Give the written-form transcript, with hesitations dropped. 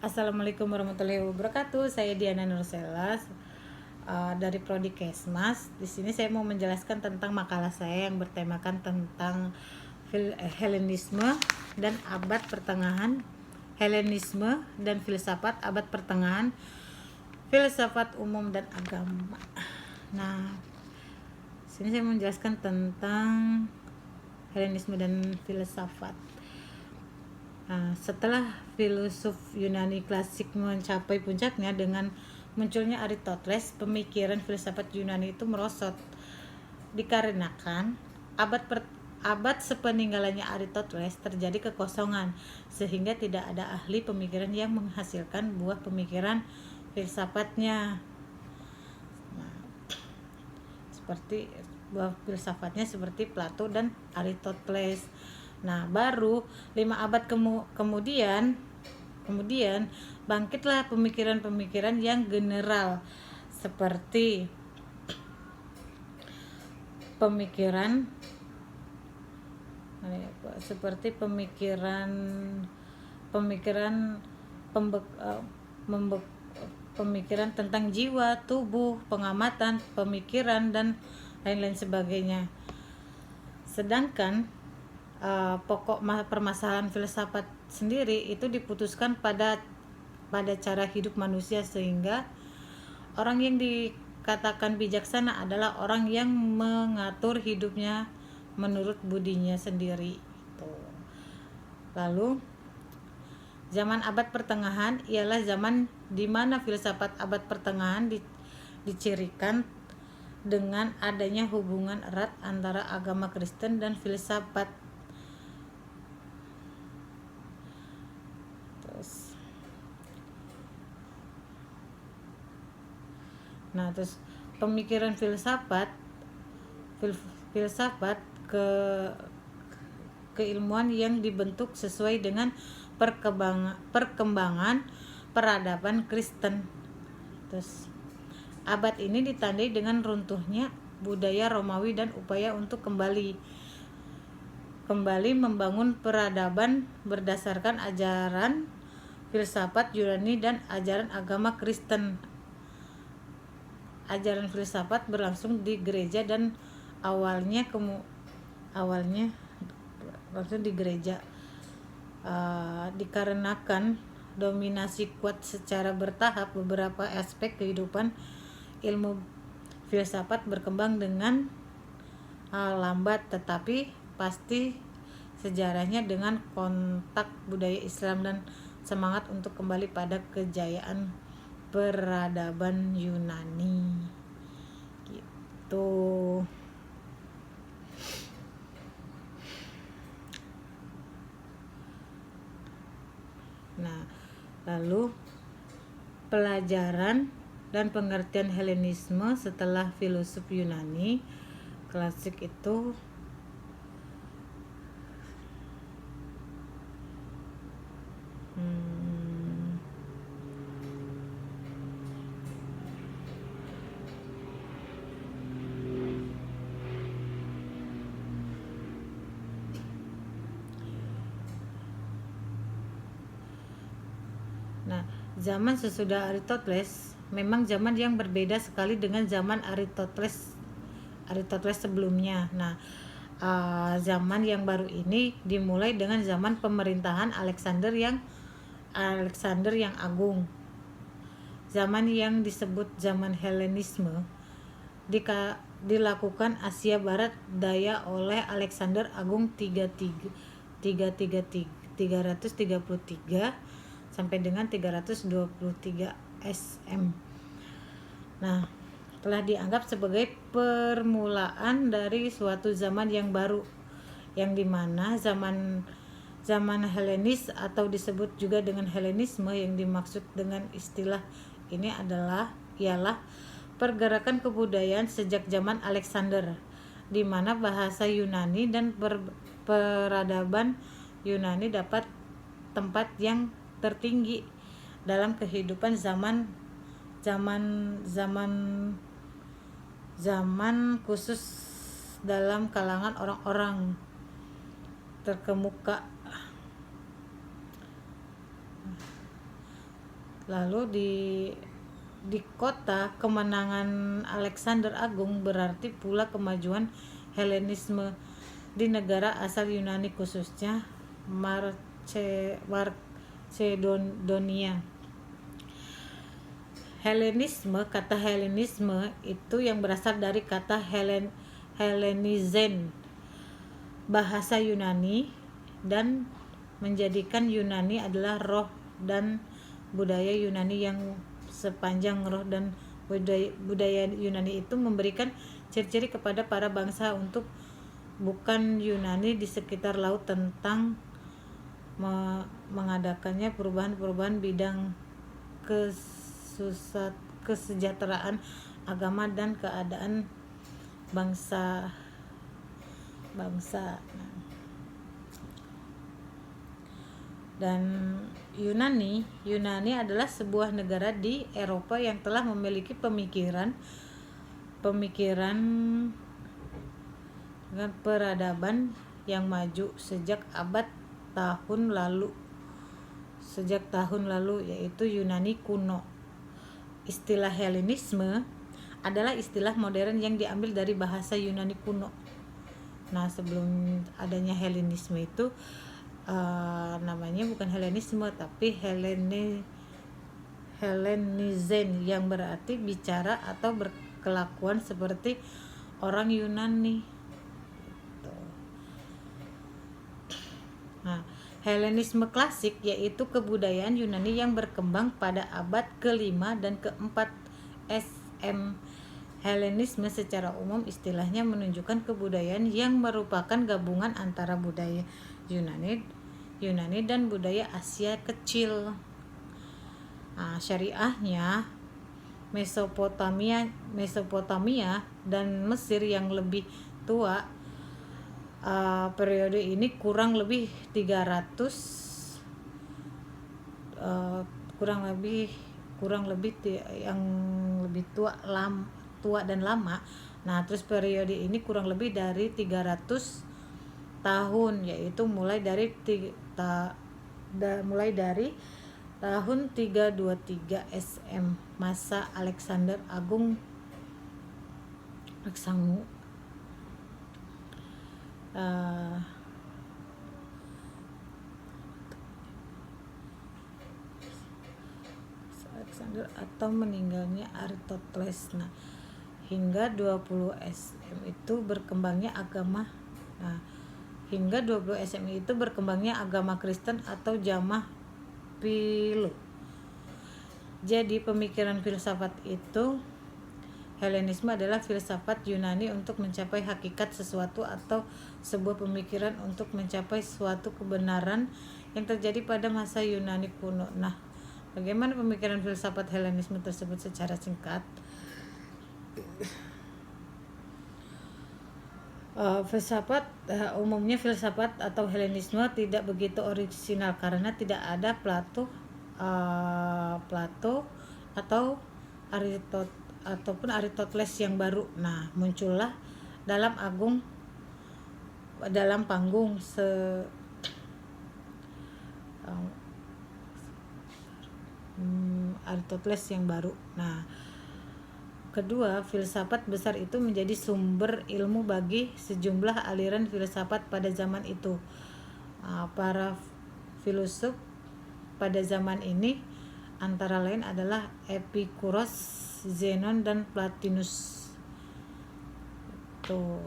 Assalamualaikum warahmatullahi wabarakatuh. Saya Diana Nursela dari Prodi Kesmas. Di sini saya mau menjelaskan tentang makalah saya yang bertemakan tentang Helenisme dan abad pertengahan. Helenisme dan filsafat abad pertengahan, filsafat umum dan agama. Nah, sini saya mau menjelaskan tentang Helenisme dan filsafat. Setelah filosof Yunani klasik mencapai puncaknya dengan munculnya Aristoteles, pemikiran filsafat Yunani itu merosot dikarenakan abad sepeninggalannya Aristoteles terjadi kekosongan, sehingga tidak ada ahli pemikiran yang menghasilkan buah pemikiran filsafatnya. Seperti buah filsafatnya seperti Plato dan Aristoteles. Nah, baru 5 abad kemudian bangkitlah pemikiran-pemikiran yang general seperti pemikiran pemikiran tentang jiwa, tubuh, pengamatan, pemikiran dan lain-lain sebagainya. Sedangkan pokok permasalahan filsafat sendiri itu diputuskan pada cara hidup manusia, sehingga orang yang dikatakan bijaksana adalah orang yang mengatur hidupnya menurut budinya sendiri. Lalu zaman abad pertengahan ialah zaman di mana filsafat abad pertengahan dicirikan dengan adanya hubungan erat antara agama Kristen dan filsafat. Terus pemikiran filsafat keilmuan yang dibentuk sesuai dengan perkembangan peradaban Kristen. Terus abad ini ditandai dengan runtuhnya budaya Romawi dan upaya untuk kembali membangun peradaban berdasarkan ajaran filsafat Yunani dan ajaran agama Kristen. Ajaran filsafat berlangsung di gereja dan awalnya langsung di gereja dikarenakan dominasi kuat secara bertahap beberapa aspek kehidupan. Ilmu filsafat berkembang dengan lambat tetapi pasti sejarahnya dengan kontak budaya Islam dan semangat untuk kembali pada kejayaan peradaban Yunani gitu. Nah, lalu pelajaran dan pengertian Helenisme setelah filosof Yunani klasik itu zaman sesudah Aristoteles memang zaman yang berbeda sekali dengan zaman Aristoteles sebelumnya. Zaman yang baru ini dimulai dengan zaman pemerintahan Alexander yang Agung. Zaman yang disebut zaman Helenisme dilakukan Asia Barat Daya oleh Alexander Agung 333 sampai dengan 323 SM. Telah dianggap sebagai permulaan dari suatu zaman yang baru, yang dimana zaman Helenis atau disebut juga dengan Helenisme, yang dimaksud dengan istilah ini ialah pergerakan kebudayaan sejak zaman Alexander, di mana bahasa Yunani dan peradaban Yunani dapat tempat yang tertinggi dalam kehidupan zaman khusus dalam kalangan orang-orang terkemuka. Lalu di kota kemenangan Alexander Agung berarti pula kemajuan Helenisme di negara asal Yunani, khususnya Macedonia. Helenisme, kata Helenisme itu yang berasal dari kata Hellenizen, bahasa Yunani, dan menjadikan Yunani adalah roh dan budaya Yunani yang sepanjang roh dan budaya Yunani itu memberikan ciri-ciri kepada para bangsa untuk bukan Yunani di sekitar laut tentang mengadakannya perubahan-perubahan bidang kesejahteraan, agama, dan keadaan bangsa. Dan Yunani adalah sebuah negara di Eropa yang telah memiliki pemikiran dengan peradaban yang maju sejak tahun lalu, yaitu Yunani kuno. Istilah Helenisme adalah istilah modern yang diambil dari bahasa Yunani kuno. Nah, sebelum adanya Helenisme itu namanya bukan Helenisme tapi Hellenizen, yang berarti bicara atau berkelakuan seperti orang Yunani. Nah, Helenisme klasik yaitu kebudayaan Yunani yang berkembang pada abad ke-5 dan ke-4 SM. Helenisme secara umum istilahnya menunjukkan kebudayaan yang merupakan gabungan antara budaya Yunani dan budaya Asia Kecil. Nah, syariahnya Mesopotamia dan Mesir yang lebih tua. Periode ini kurang lebih 300 yang lebih tua dan lama. Nah, terus periode ini kurang lebih dari 300 tahun, yaitu mulai dari tahun 323 SM, masa Alexander Agung Alexander atau meninggalnya Aristoteles. Nah, hingga 20 SM itu berkembangnya agama Kristen atau Jamaah Philo. Jadi pemikiran filsafat itu, Helenisme adalah filsafat Yunani untuk mencapai hakikat sesuatu atau sebuah pemikiran untuk mencapai suatu kebenaran yang terjadi pada masa Yunani kuno. Nah, bagaimana pemikiran filsafat Helenisme tersebut secara singkat? Umumnya filsafat atau Helenisme tidak begitu orisinal karena tidak ada Plato atau Aristoteles yang baru. Nah, muncullah dalam panggung Aristoteles yang baru. Nah, kedua, filsafat besar itu menjadi sumber ilmu bagi sejumlah aliran filsafat pada zaman itu. Para filosof pada zaman ini antara lain adalah Epikuros, Zenon, dan Plotinus. Tuh.